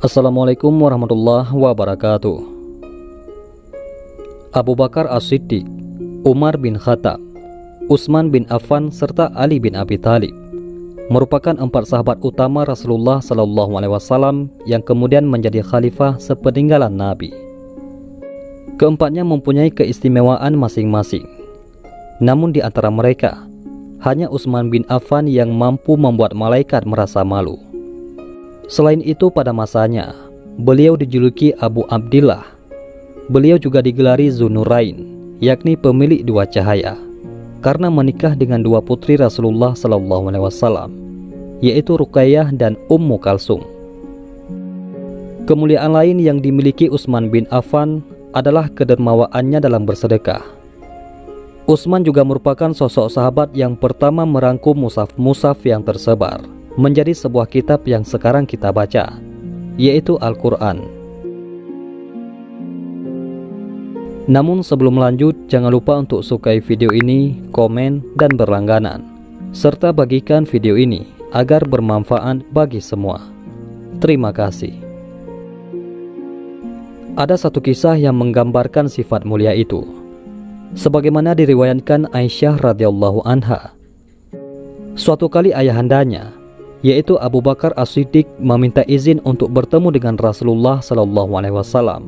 Assalamualaikum warahmatullahi wabarakatuh. Abu Bakar As-Siddiq, Umar bin Khattab, Utsman bin Affan serta Ali bin Abi Thalib merupakan 4 sahabat utama Rasulullah SAW yang kemudian menjadi khalifah sepeninggalan Nabi. Keempatnya mempunyai keistimewaan masing-masing. Namun di antara mereka, hanya Utsman bin Affan yang mampu membuat malaikat merasa malu. Selain itu, pada masanya, beliau dijuluki Abu Abdillah. Beliau juga digelari Dzunurain, yakni pemilik 2 cahaya, karena menikah dengan 2 putri Rasulullah SAW, yaitu Ruqayyah dan Ummu Kalsum. Kemuliaan lain yang dimiliki Utsman bin Affan adalah kedermawaannya dalam bersedekah. Utsman juga merupakan sosok sahabat yang pertama merangkum mushaf-mushaf yang tersebar menjadi sebuah kitab yang sekarang kita baca, yaitu Al-Quran. Namun sebelum lanjut, jangan lupa untuk sukai video ini, komen, dan berlangganan, serta bagikan video ini agar bermanfaat bagi semua. Terima kasih. Ada satu kisah yang menggambarkan sifat mulia itu, sebagaimana diriwayatkan Aisyah radhiyallahu anha. Suatu kali ayahandanya, yaitu Abu Bakar As-Siddiq, meminta izin untuk bertemu dengan Rasulullah SAW.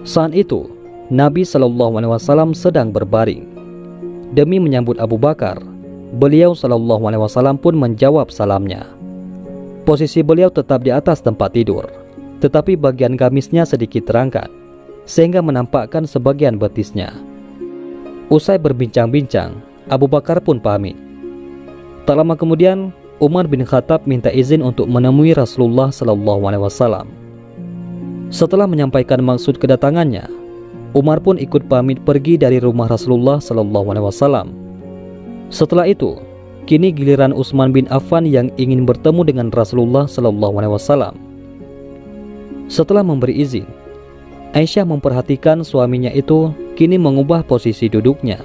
Saat itu, Nabi SAW sedang berbaring. Demi menyambut Abu Bakar, beliau SAW pun menjawab salamnya. Posisi beliau tetap di atas tempat tidur, tetapi bagian gamisnya sedikit terangkat, sehingga menampakkan sebagian betisnya. Usai berbincang-bincang, Abu Bakar pun pamit. Tak lama kemudian, Umar bin Khattab minta izin untuk menemui Rasulullah SAW. Setelah menyampaikan maksud kedatangannya, Umar pun ikut pamit pergi dari rumah Rasulullah SAW. Setelah itu, kini giliran Utsman bin Affan yang ingin bertemu dengan Rasulullah SAW. Setelah memberi izin, Aisyah memperhatikan suaminya itu kini mengubah posisi duduknya,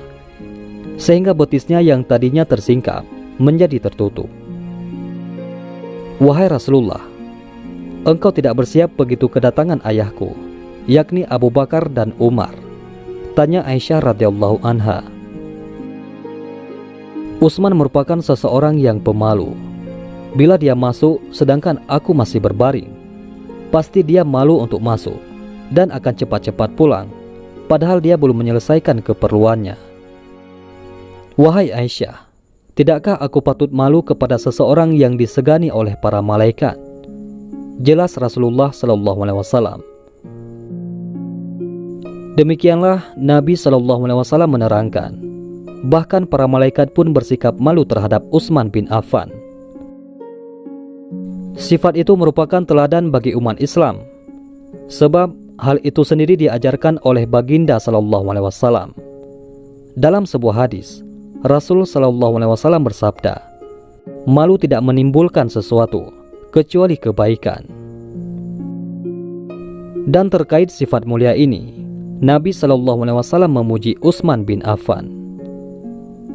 sehingga betisnya yang tadinya tersingkap menjadi tertutup. "Wahai Rasulullah, engkau tidak bersiap begitu kedatangan ayahku, yakni Abu Bakar dan Umar?" tanya Aisyah radhiyallahu anha. Utsman merupakan seseorang yang pemalu. Bila dia masuk sedangkan aku masih berbaring, pasti dia malu untuk masuk dan akan cepat-cepat pulang, padahal dia belum menyelesaikan keperluannya. "Wahai Aisyah, tidakkah aku patut malu kepada seseorang yang disegani oleh para malaikat?" jelas Rasulullah SAW. Demikianlah Nabi SAW menerangkan, bahkan para malaikat pun bersikap malu terhadap Utsman bin Affan. Sifat itu merupakan teladan bagi umat Islam, sebab hal itu sendiri diajarkan oleh baginda SAW. Dalam sebuah hadis, Rasul SAW bersabda, "Malu tidak menimbulkan sesuatu kecuali kebaikan." Dan terkait sifat mulia ini, Nabi SAW memuji Utsman bin Affan.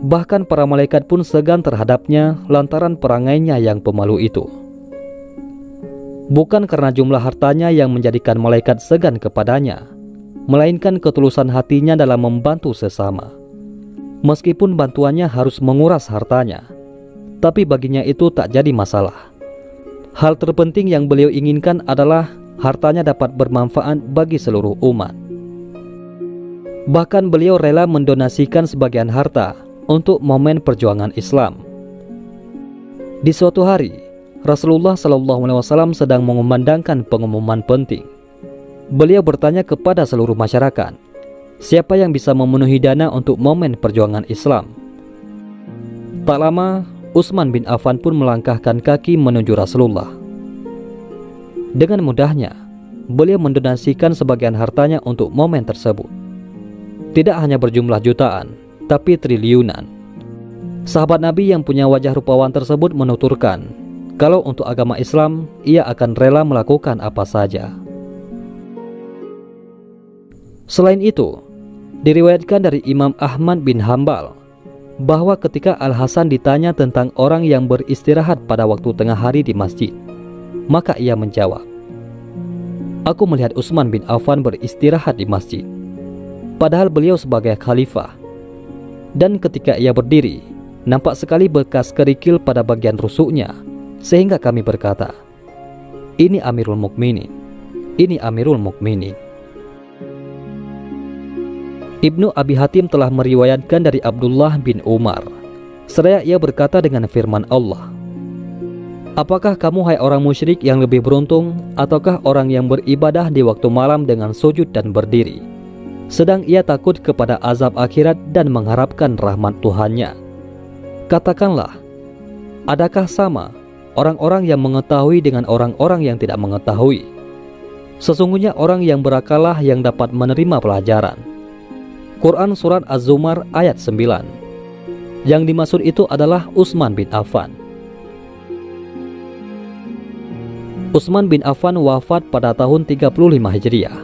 Bahkan para malaikat pun segan terhadapnya lantaran perangainya yang pemalu itu. Bukan karena jumlah hartanya yang menjadikan malaikat segan kepadanya, melainkan ketulusan hatinya dalam membantu sesama. Meskipun bantuannya harus menguras hartanya, tapi baginya itu tak jadi masalah. Hal terpenting yang beliau inginkan adalah hartanya dapat bermanfaat bagi seluruh umat. Bahkan beliau rela mendonasikan sebagian harta untuk momen perjuangan Islam. Di suatu hari, Rasulullah SAW sedang mengumandangkan pengumuman penting. Beliau bertanya kepada seluruh masyarakat, siapa yang bisa memenuhi dana untuk momen perjuangan Islam? Tak lama, Utsman bin Affan pun melangkahkan kaki menuju Rasulullah. Dengan mudahnya, beliau mendonasikan sebagian hartanya untuk momen tersebut. Tidak hanya berjumlah jutaan, tapi triliunan. Sahabat Nabi yang punya wajah rupawan tersebut menuturkan, kalau untuk agama Islam, ia akan rela melakukan apa saja. Selain itu, diriwayatkan dari Imam Ahmad bin Hambal bahwa ketika Al-Hasan ditanya tentang orang yang beristirahat pada waktu tengah hari di masjid, Maka ia menjawab, "Aku melihat Utsman bin Affan beristirahat di masjid, padahal beliau sebagai khalifah. Dan ketika ia berdiri, nampak sekali bekas kerikil pada bagian rusuknya, sehingga kami berkata, 'Ini Amirul Mukminin, ini Amirul Mukminin.'" Ibnu Abi Hatim telah meriwayatkan dari Abdullah bin Umar, seraya ia berkata dengan firman Allah, "Apakah kamu hai orang musyrik yang lebih beruntung, ataukah orang yang beribadah di waktu malam dengan sujud dan berdiri, sedang ia takut kepada azab akhirat dan mengharapkan rahmat Tuhannya? Katakanlah, adakah sama orang-orang yang mengetahui dengan orang-orang yang tidak mengetahui? Sesungguhnya orang yang berakallah yang dapat menerima pelajaran." Quran Surat Az-Zumar ayat 9. Yang dimaksud itu adalah Utsman bin Affan. Utsman bin Affan wafat pada tahun 35 Hijriah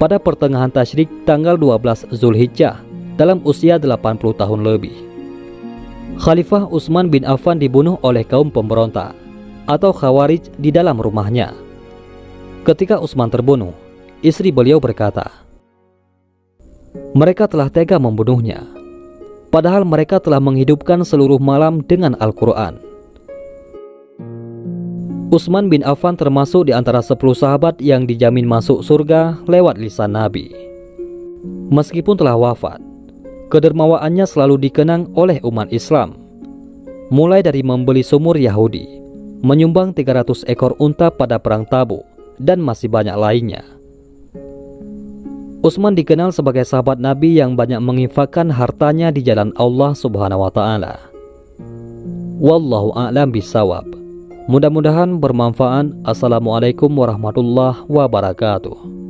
pada pertengahan Tasyrik tanggal 12 Zulhijjah dalam usia 80 tahun lebih. Khalifah Utsman bin Affan dibunuh oleh kaum pemberontak atau Khawarij di dalam rumahnya. Ketika Utsman terbunuh, istri beliau berkata, "Mereka telah tega membunuhnya, padahal mereka telah menghidupkan seluruh malam dengan Al-Quran." Utsman bin Affan termasuk di antara 10 sahabat yang dijamin masuk surga lewat lisan Nabi. Meskipun telah wafat, kedermawaannya selalu dikenang oleh umat Islam, mulai dari membeli sumur Yahudi, menyumbang 300 ekor unta pada perang Tabuk, dan masih banyak lainnya. Utsman dikenal sebagai sahabat Nabi yang banyak menginfakkan hartanya di jalan Allah Subhanahu wa Ta'ala. Wallahu a'lam bishawab. Mudah-mudahan bermanfaat. Assalamualaikum warahmatullahi wabarakatuh.